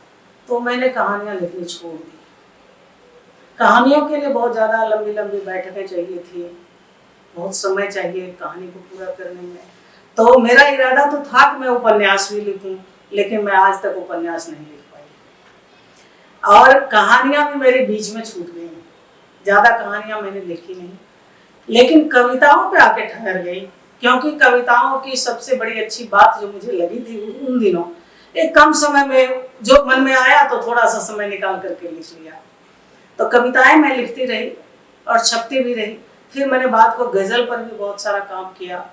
Speaker 1: तो मैंने कहानियाँ लिखनी छोड़ दी। कहानियों के लिए बहुत ज़्यादा लंबी लंबी बैठकें चाहिए थी, बहुत समय चाहिए कहानी को पूरा करने में। तो मेरा इरादा तो था कि मैं उपन्यास भी लिखूं, लेकिन मैं आज तक उपन्यास नहीं लिख पाई और कहानियां भी मेरे बीच में छूट गई। ज़्यादा कहानियां मैंने लिखी नहीं, लेकिन कविताओं पे आके ठहर गई, क्योंकि कविताओं की सबसे बड़ी अच्छी बात जो मुझे लगी थी उन दिनों, एक कम समय में जो मन में आया तो थोड़ा सा समय निकाल करके लिख लिया। तो कविताएं मैं लिखती रही और छपती भी रही। फिर मैंने बाद को गज़ल पर भी बहुत सारा काम किया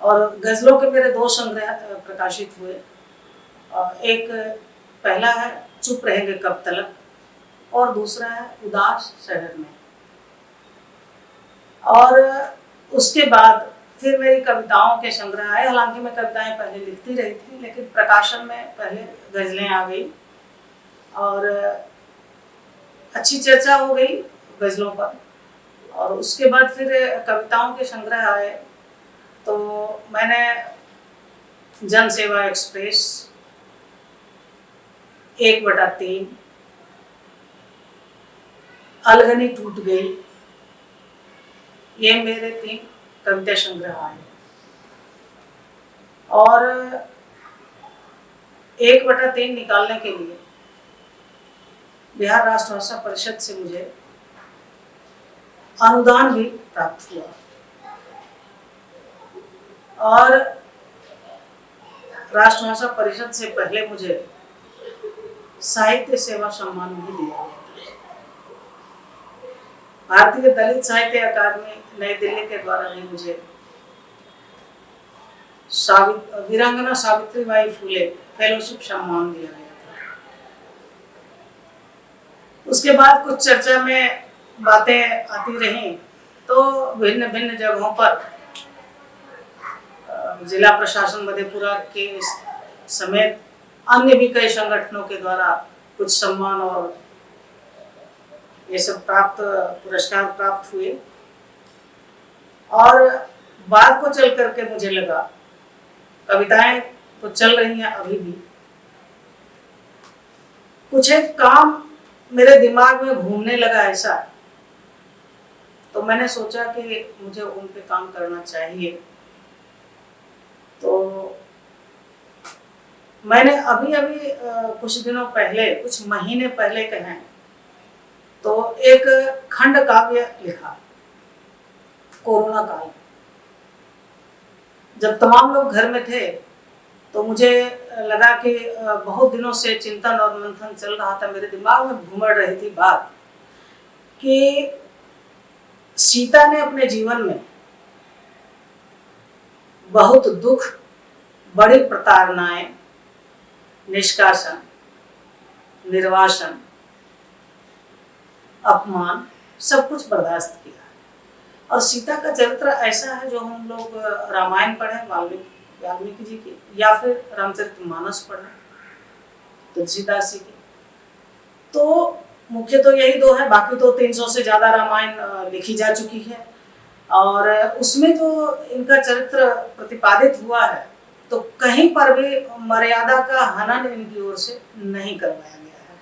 Speaker 1: और गज़लों के मेरे 2 संग्रह प्रकाशित हुए। एक पहला है चुप रहेंगे कब तलक और दूसरा है उदास शहर में। और उसके बाद फिर मेरी कविताओं के संग्रह आए। हालांकि मैं कविताएं पहले लिखती रही थी, लेकिन प्रकाशन में पहले गज़लें आ गई और अच्छी चर्चा हो गई गज़लों पर। और उसके बाद फिर कविताओं के संग्रह आए तो मैंने जन सेवा एक्सप्रेस, 1/3, अलगनी टूट गई, ये मेरे 3 कविता संग्रह आए। और 1/3 निकालने के लिए बिहार राष्ट्र भाषा परिषद से मुझे अनुदान भी प्राप्त हुआ और राष्ट्र भाषा परिषद से पहले मुझे साहित्य सेवा सम्मान भी दिया गया। भारतीय दलित साहित्य अकादमी नई दिल्ली के द्वारा भी मुझे वीरांगना सावित्रीबाई फुले फेलोशिप सम्मान दिया गया था। उसके बाद कुछ चर्चा में बातें आती रहीं तो भिन्न भिन्न जगहों पर जिला प्रशासन मधेपुरा के समेत अन्य भी कई संगठनों के द्वारा कुछ सम्मान और ये सब पुरस्कार प्राप्त हुए। और बाद को चल करके मुझे लगा कविताएं तो चल रही हैं अभी भी, कुछ एक काम मेरे दिमाग में घूमने लगा ऐसा, तो मैंने सोचा कि मुझे उन पे काम करना चाहिए। तो मैंने अभी कुछ दिनों पहले, कुछ महीने पहले कहें तो एक खंड काव्य लिखा कोरोना काल। जब तमाम लोग घर में थे तो मुझे लगा कि बहुत दिनों से चिंतन और मंथन चल रहा था, मेरे दिमाग में घूमड़ रही थी बात कि सीता ने अपने जीवन में बहुत दुख, बड़ी प्रताड़नाएं, निष्कासन, निर्वासन, अपमान सब कुछ बर्दाश्त किया। और सीता का चरित्र ऐसा है जो हम लोग रामायण पढ़ें वाल्मीकि जी की, या फिर रामचरितमानस पढ़ें तुलसीदास जी की, तो मुख्य तो यही 2 है। बाकी तो 300 से ज़्यादा रामायण लिखी जा चुकी है और उसमें जो इनका चरित्र प्रतिपादित हुआ है तो कहीं पर भी मर्यादा का हनन इनकी ओर से नहीं करवाया गया है।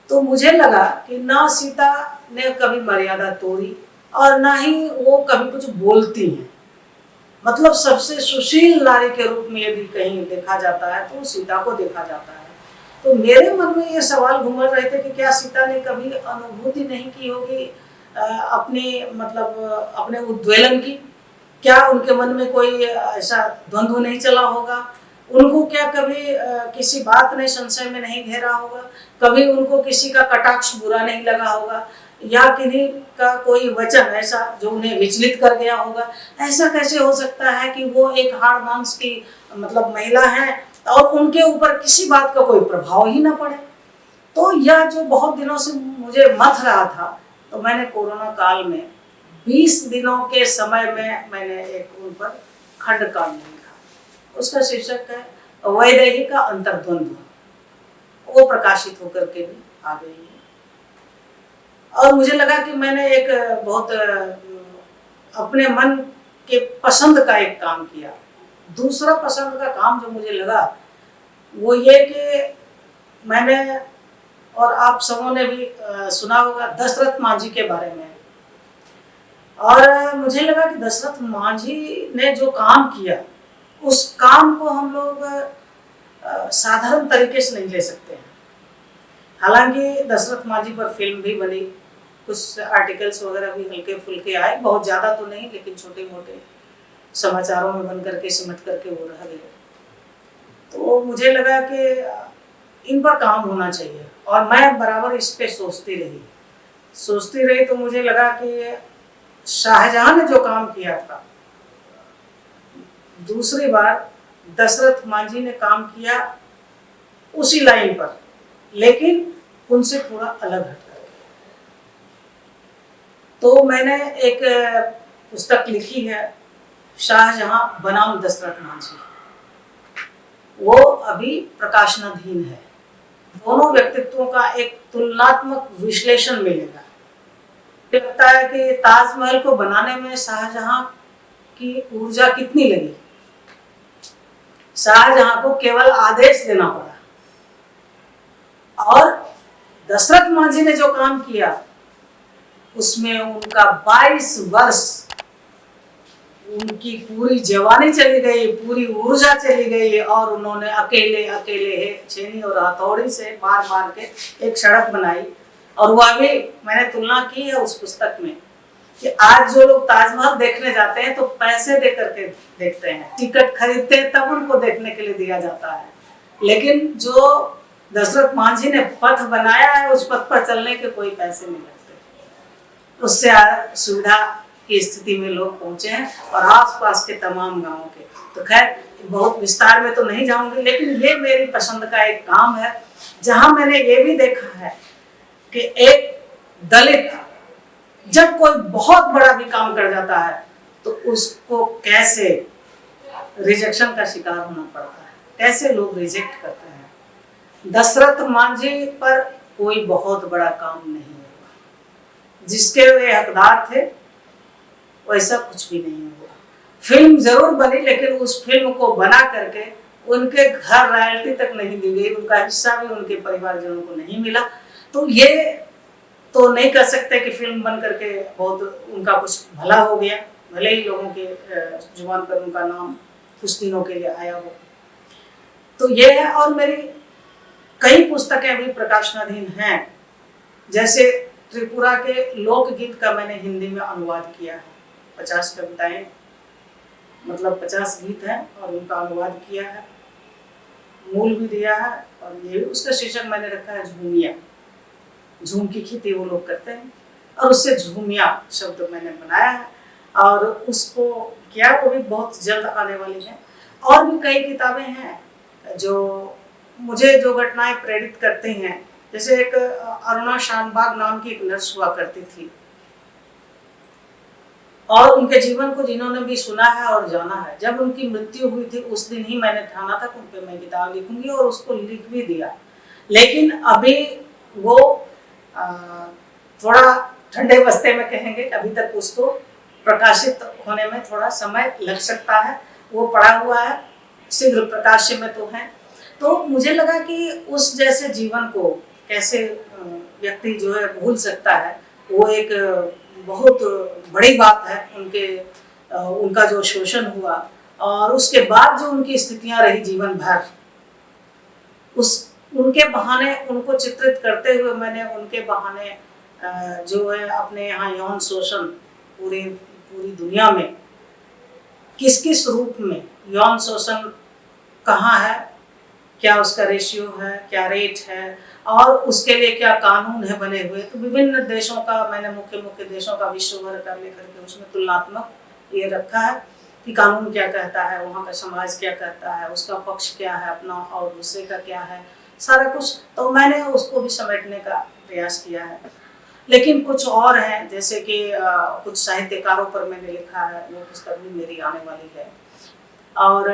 Speaker 1: तो मुझे लगा कि ना सीता ने कभी मर्यादा तोड़ी और ना ही वो कभी कुछ बोलती हैं। मतलब सबसे सुशील नारी के रूप में यदि कहीं देखा जाता है तो सीता को देखा जाता है। तो मेरे मन में ये सवाल घूम रहे थे कि क्या सीता ने कभी अनुभूति नहीं की होगी अपने उद्वेलन की? क्या उनके मन में कोई ऐसा द्वंद्व नहीं चला होगा? उनको क्या कभी किसी बात ने संशय में नहीं घेरा होगा? कभी उनको किसी का कटाक्ष बुरा नहीं लगा होगा या किन्हीं का कोई वचन ऐसा जो उन्हें विचलित कर गया होगा? ऐसा कैसे हो सकता है कि वो एक हाड़ मांस की महिला है और उनके ऊपर किसी बात का कोई प्रभाव ही ना पड़े? तो यह जो बहुत दिनों से मुझे मथ रहा था, तो मैंने कोरोना काल में 20 दिनों के समय में मैंने एक उन पर खंड काव्य लिखा। उसका शीर्षक है वैदेही का अंतर्द्वंद्व। वो प्रकाशित होकर के भी आ गई है। और मुझे लगा कि मैंने एक बहुत अपने मन के पसंद का एक काम किया। दूसरा पसंद का काम जो मुझे लगा वो ये कि मैंने, और आप सबों ने भी सुना होगा दशरथ मांझी के बारे में, और मुझे लगा कि दशरथ मांझी ने जो काम किया उस काम को हम लोग साधारण तरीके से नहीं ले सकते हैं। हालांकि दशरथ मांझी पर फिल्म भी बनी, कुछ आर्टिकल्स वगैरह भी हल्के फुल्के आए, बहुत ज़्यादा तो नहीं लेकिन छोटे मोटे समाचारों में बन करके सिमट करके वो रह गए। तो मुझे लगा कि इन पर काम होना चाहिए, और मैं बराबर इस पे सोचती रही। तो मुझे लगा कि शाहजहां ने जो काम किया था, दूसरी बार दशरथ मांझी ने काम किया उसी लाइन पर, लेकिन उनसे थोड़ा अलग हटकर। तो मैंने एक पुस्तक लिखी है, शाहजहां बनाम दशरथ मांझी। वो अभी प्रकाशनाधीन है। दोनों व्यक्तित्वों का एक तुलनात्मक विश्लेषण मिलेगा। लगता है कि ताजमहल को बनाने में शाहजहां की ऊर्जा कितनी लगी। शाहजहां को केवल आदेश देना पड़ा, और दशरथ मांझी ने जो काम किया उसमें उनका 22 वर्ष, उनकी पूरी जवानी चली गई, पूरी ऊर्जा चली गई, और उन्होंने अकेले छेनी और हथौड़ी से मार मार के एक सड़क बनाई। और वह भी मैंने तुलना की है उस पुस्तक में कि आज जो लोग ताजमहल देखने जाते हैं तो पैसे दे करके देखते हैं, टिकट खरीदते हैं, तब उनको देखने के लिए दिया जाता है। लेकिन जो दशरथ मांझी ने पथ बनाया है, उस पथ पर चलने के कोई पैसे नहीं लगते। उससे सुविधा की स्थिति में लोग पहुंचे हैं, और आसपास के तमाम गांवों के। तो खैर बहुत विस्तार में तो नहीं जाऊंगी, लेकिन ये मेरी पसंद का एक काम है, जहां मैंने ये भी देखा है कि एक दलित जब कोई बहुत बड़ा भी काम कर जाता है तो उसको कैसे रिजेक्शन का शिकार होना पड़ता है, कैसे लोग रिजेक्ट करते हैं। दशरथ मांझी पर कोई बहुत बड़ा काम नहीं हुआ, जिसके वे हकदार थे वैसा कुछ भी नहीं हुआ। फिल्म जरूर बनी, लेकिन उस फिल्म को बना करके उनके घर रॉयल्टी तक नहीं दी गई, उनका हिस्सा भी उनके परिवारजनों को नहीं मिला। तो ये तो नहीं कर सकते कि फिल्म बन करके बहुत उनका कुछ भला हो गया, भले ही लोगों के जुबान पर उनका नाम कुछ दिनों के लिए आया हो। तो ये है, और मेरी कई पुस्तकें भी प्रकाशनाधीन हैं। जैसे त्रिपुरा के लोकगीत का मैंने हिंदी में अनुवाद किया है, 50 कविताएं, मतलब 50 गीत हैं, और उनका अनुवाद किया है, मूल भी दिया है। और ये उसका शीर्षक मैंने रखा है झूमिया। झूम की खेती वो लोग करते हैं, और उससे झूमिया शब्द मैंने बनाया है, और उसको क्या वो भी बहुत जल्द आने वाली है। और भी कई किताबें हैं जो मुझे जो घटनाएं प्रेरित करती हैं। जैसे एक अरुणा शानबाग नाम की एक नर्स हुआ करती थी, और उनके जीवन को जिन्होंने भी सुना है और जाना है, जब उनकी मृत्यु हुई थी उस दिन ही मैंने ठाना था कि उन पर मैं किताब लिखूंगी, और उसको लिख भी दिया। लेकिन अभी वो थोड़ा ठंडे बस्ते में कहेंगे, अभी तक उसको प्रकाशित होने में थोड़ा समय लग सकता है। वो पड़ा हुआ है, शीघ्र प्रकाश्य में तो है। तो मुझे लगा कि उस जैसे जीवन को कैसे व्यक्ति जो है भूल सकता है, वो एक बहुत बड़ी बात है। उनका जो शोषण हुआ, और उसके बाद जो उनकी स्थितियां रही जीवन भर, उनके बहाने उनको चित्रित करते हुए मैंने उनके बहाने जो है अपने यहाँ यौन शोषण पूरी दुनिया में किस किस रूप में यौन शोषण कहाँ है, क्या उसका रेशियो है, क्या रेट है, और उसके लिए क्या कानून है बने हुए। तो विभिन्न देशों का मैंने मुख्य देशों का विश्व भर का लेकर के उसमें तुलनात्मक ये रखा है कि कानून क्या कहता है, वहाँ का समाज क्या कहता है, उसका पक्ष क्या है अपना और दूसरे का क्या है, सारा कुछ, तो मैंने उसको भी समेटने का प्रयास किया है। लेकिन कुछ और हैं, जैसे कि कुछ साहित्यकारों पर मैंने लिखा है, वो पुस्तक भी मेरी आने वाली है। और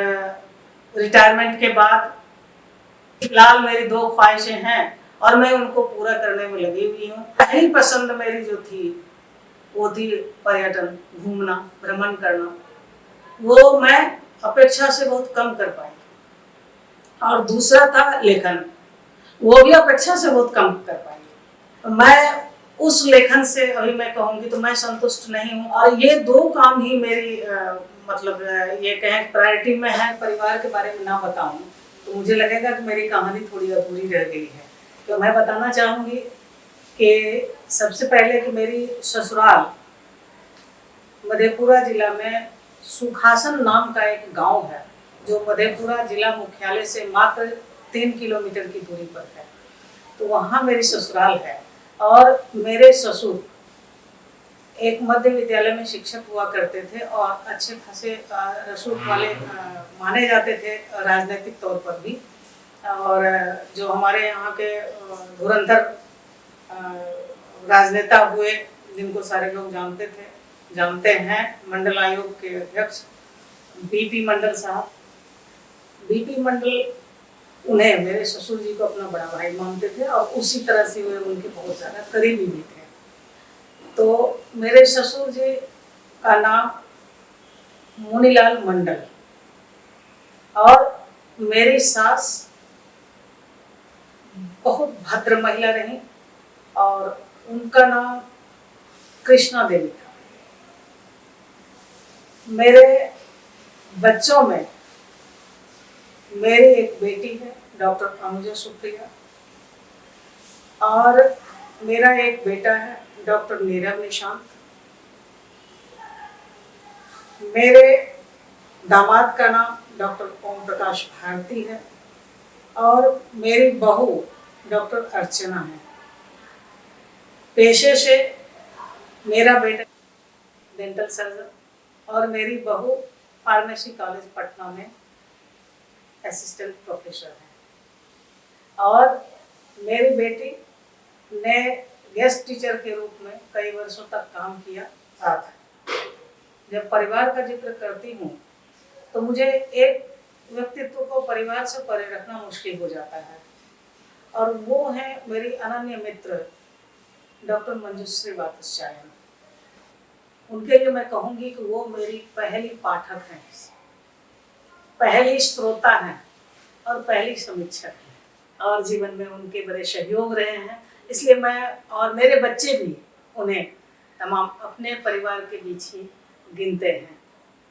Speaker 1: रिटायरमेंट के बाद फिलहाल मेरी 2 ख्वाहिशें हैं और मैं उनको पूरा करने में लगी हुई हूँ। पहली पसंद मेरी जो थी वो थी पर्यटन, घूमना, भ्रमण करना। वो मैं अपेक्षा से बहुत कम कर पाई। और दूसरा था लेखन, वो भी अपेक्षा से बहुत कम कर पाई। मैं उस लेखन से अभी मैं कहूँगी तो मैं संतुष्ट नहीं हूँ। और ये 2 काम ही मेरी मतलब ये कहें प्रायोरिटी में है। परिवार के बारे में ना बताऊँ तो मुझे लगेगा कि मेरी कहानी थोड़ी अधूरी रह गई है। तो मैं बताना चाहूँगी कि सबसे पहले कि मेरी ससुराल मधेपुरा जिला में सुखासन नाम का एक गांव है, जो मधेपुरा जिला मुख्यालय से मात्र 3 किलोमीटर की दूरी पर है। तो वहाँ मेरी ससुराल है। और मेरे ससुर एक मध्य विद्यालय में शिक्षक हुआ करते थे और अच्छे खासे रसूख वाले माने जाते थे राजनीतिक तौर पर भी। और जो हमारे यहाँ के धुरंधर राजनेता हुए, जिनको सारे लोग जानते हैं, मंडल आयोग के अध्यक्ष बीपी मंडल साहब। बीपी मंडल उन्हें, मेरे ससुर जी को अपना बड़ा भाई मानते थे और उसी तरह से वे उनके बहुत ज़्यादा करीबी भी थे। तो मेरे ससुर जी का नाम मुनीलाल मंडल और मेरी सास बहुत भद्र महिला रही और उनका नाम कृष्णा देवी था। मेरे बच्चों में मेरी एक बेटी है डॉक्टर अनुजा सुप्रिया और मेरा एक बेटा है डॉक्टर नीरव निशांत। मेरे दामाद का नाम डॉक्टर ओम प्रकाश भारती है और मेरी बहू डॉक्टर अर्चना है। पेशे से मेरा बेटा डेंटल सर्जन और मेरी बहू फार्मेसी कॉलेज पटना में असिस्टेंट प्रोफेसर है। और मेरी बेटी ने गेस्ट टीचर के रूप में कई वर्षों तक काम किया था। जब परिवार का जिक्र करती हूँ तो मुझे एक व्यक्तित्व को परिवार से परे रखना मुश्किल हो जाता है और वो है मेरी अनन्य मित्र डॉक्टर मंजुश्री वात्स्यायन। उनके लिए मैं कहूँगी कि वो मेरी पहली पाठक हैं, पहली श्रोता हैं और पहली समीक्षक हैं और जीवन में उनके बड़े सहयोग रहे हैं। इसलिए मैं और मेरे बच्चे भी उन्हें तमाम अपने परिवार के बीच ही गिनते हैं।